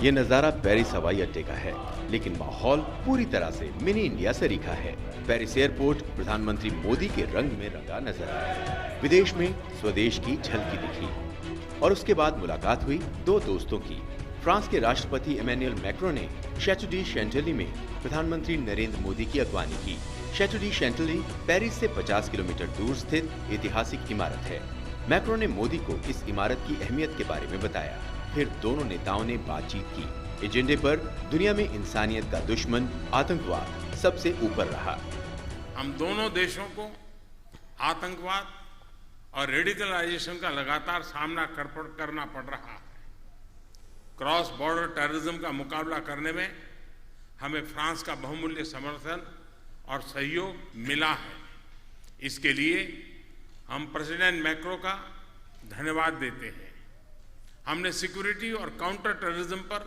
ये नजारा पेरिस हवाई अड्डे का है, लेकिन माहौल पूरी तरह से मिनी इंडिया से रिखा है। पेरिस एयरपोर्ट प्रधानमंत्री मोदी के रंग में रंगा नजर आया। विदेश में स्वदेश की झलकी दिखी और उसके बाद मुलाकात हुई दो दोस्तों की। फ्रांस के राष्ट्रपति इमैनुअल मैक्रों ने शैटेau डी चैंटिली में प्रधानमंत्री नरेंद्र मोदी की अगवानी की। शैटेau डी चैंटिली पेरिस से 50 किलोमीटर दूर स्थित ऐतिहासिक इमारत है। मैक्रों ने मोदी को इस इमारत की अहमियत के बारे में बताया। फिर दोनों नेताओं ने बातचीत की। एजेंडे पर दुनिया में इंसानियत का दुश्मन आतंकवाद सबसे ऊपर रहा। हम दोनों देशों को आतंकवाद और रेडिकलाइजेशन का लगातार सामना करना पड़ रहा है। क्रॉस बॉर्डर टेररिज्म का मुकाबला करने में हमें फ्रांस का बहुमूल्य समर्थन और सहयोग मिला है। इसके लिए हम प्रेसिडेंट मैक्रों का धन्यवाद देते हैं। हमने सिक्योरिटी और काउंटर टेररिज्म पर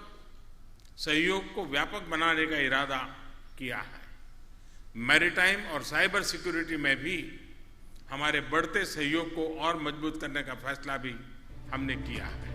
सहयोग को व्यापक बनाने का इरादा किया है। मैरीटाइम और साइबर सिक्योरिटी में भी हमारे बढ़ते सहयोग को और मजबूत करने का फैसला भी हमने किया है।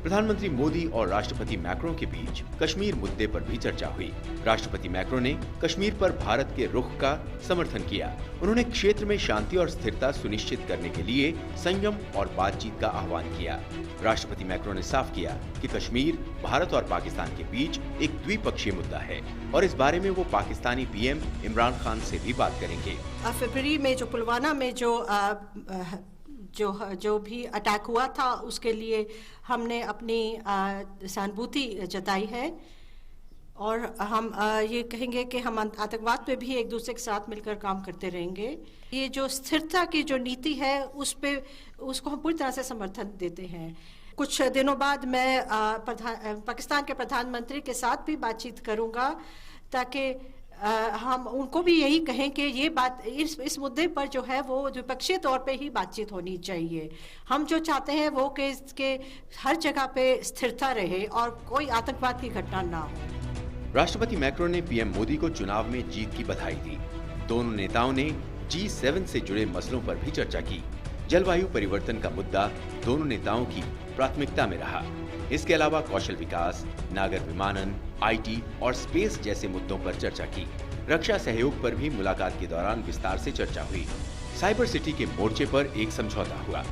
प्रधानमंत्री मोदी और राष्ट्रपति मैक्रों के बीच कश्मीर मुद्दे पर भी चर्चा हुई। राष्ट्रपति मैक्रों ने कश्मीर पर भारत के रुख का समर्थन किया। उन्होंने क्षेत्र में शांति और स्थिरता सुनिश्चित करने के लिए संयम और बातचीत का आह्वान किया। राष्ट्रपति मैक्रों ने साफ किया कि कश्मीर भारत और पाकिस्तान के बीच एक द्विपक्षीय मुद्दा है और इस बारे में वो पाकिस्तानी पीएम इमरान खान से भी बात करेंगे। फरवरी में जो पुलवामा में जो भी अटैक हुआ था, उसके लिए हमने अपनी सहानुभूति जताई है और हम ये कहेंगे कि हम आतंकवाद पे भी एक दूसरे के साथ मिलकर काम करते रहेंगे। ये जो स्थिरता की जो नीति है उसको हम पूरी तरह से समर्थन देते हैं। कुछ दिनों बाद मैं पाकिस्तान के प्रधानमंत्री के साथ भी बातचीत करूंगा ताकि हम उनको भी यही कहें कि ये बात इस मुद्दे पर जो है वो द्विपक्षीय तौर पे ही बातचीत होनी चाहिए। हम जो चाहते हैं वो कि हर जगह पे स्थिरता रहे और कोई आतंकवाद की घटना ना हो। राष्ट्रपति मैक्रों ने पीएम मोदी को चुनाव में जीत की बधाई दी। दोनों नेताओं ने G7 से जुड़े मसलों पर भी चर्चा की। जलवायु परिवर्तन का मुद्दा दोनों नेताओं की प्राथमिकता में रहा। इसके अलावा कौशल विकास, नागर विमानन, IT और स्पेस जैसे मुद्दों पर चर्चा की। रक्षा सहयोग पर भी मुलाकात के दौरान विस्तार से चर्चा हुई। साइबर सिटी के मोर्चे पर एक समझौता हुआ।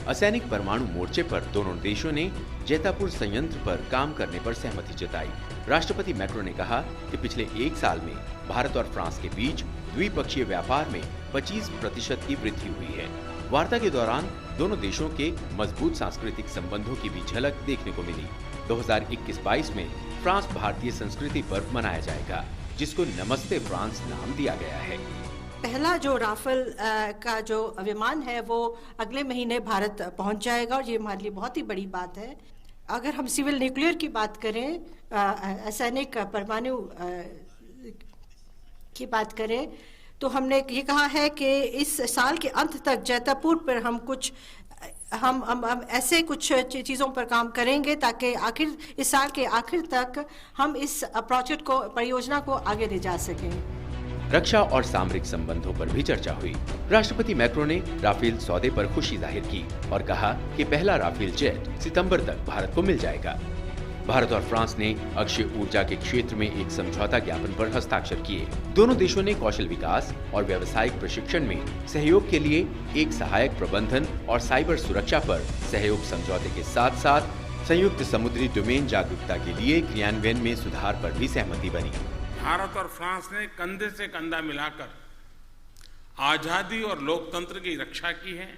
असैनिक परमाणु मोर्चे पर दोनों देशों ने जैतापुर संयंत्र पर काम करने पर सहमति जताई। राष्ट्रपति मैक्रों ने कहा कि पिछले एक साल में भारत और फ्रांस के बीच द्विपक्षीय व्यापार में 25% की वृद्धि हुई है। वार्ता के दौरान दोनों देशों के मजबूत सांस्कृतिक संबंधों की भी झलक देखने को मिली। 2021-22 में फ्रांस भारतीय संस्कृति पर्व मनाया जाएगा, जिसको नमस्ते फ्रांस नाम दिया गया है। पहला जो राफेल का जो विमान है वो अगले महीने भारत पहुंच जाएगा और ये हमारे लिए बहुत ही बड़ी बात है। अगर हम सिविल न्यूक्लियर की बात करें, असैनिक परमाणु की बात करें, तो हमने ये कहा है कि इस साल के अंत तक जैतापुर पर हम ऐसे कुछ चीज़ों पर काम करेंगे ताकि आखिर इस साल के आखिर तक हम इस प्रोजेक्ट को, परियोजना को आगे ले जा सकें। रक्षा और सामरिक संबंधों पर भी चर्चा हुई। राष्ट्रपति मैक्रों ने राफेल सौदे पर खुशी जाहिर की और कहा कि पहला राफेल जेट सितंबर तक भारत को मिल जाएगा। भारत और फ्रांस ने अक्षय ऊर्जा के क्षेत्र में एक समझौता ज्ञापन पर हस्ताक्षर किए। दोनों देशों ने कौशल विकास और व्यावसायिक प्रशिक्षण में सहयोग के लिए एक सहायक प्रबंधन और साइबर सुरक्षा पर सहयोग समझौते के साथ साथ संयुक्त समुद्री डोमेन जागरूकता के लिए क्रियान्वयन में सुधार पर भी सहमति बनी। भारत और फ्रांस ने कंधे से कंधा मिलाकर आजादी और लोकतंत्र की रक्षा की है।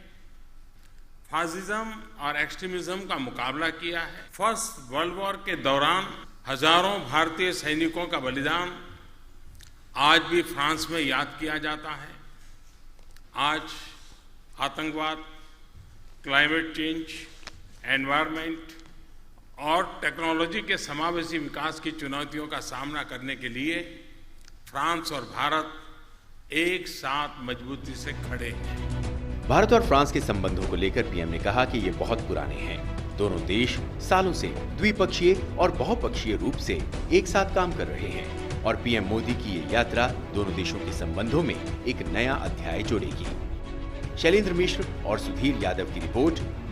फासिज्म और एक्सट्रीमिज्म का मुकाबला किया है। फर्स्ट वर्ल्ड वॉर के दौरान हजारों भारतीय सैनिकों का बलिदान आज भी फ्रांस में याद किया जाता है। आज आतंकवाद, क्लाइमेट चेंज, एनवायरनमेंट और टेक्नोलॉजी के समावेशी विकास की चुनौतियों का सामना करने के लिए फ्रांस और भारत एक साथ मजबूती से खड़े हैं। भारत और फ्रांस के संबंधों को लेकर पीएम ने कहा कि ये बहुत पुराने हैं। दोनों देश सालों से द्विपक्षीय और बहुपक्षीय रूप से एक साथ काम कर रहे हैं और पीएम मोदी की ये यात्रा दोनों देशों के संबंधों में एक नया अध्याय जोड़ेगी। शैलेंद्र मिश्र और सुधीर यादव की रिपोर्ट।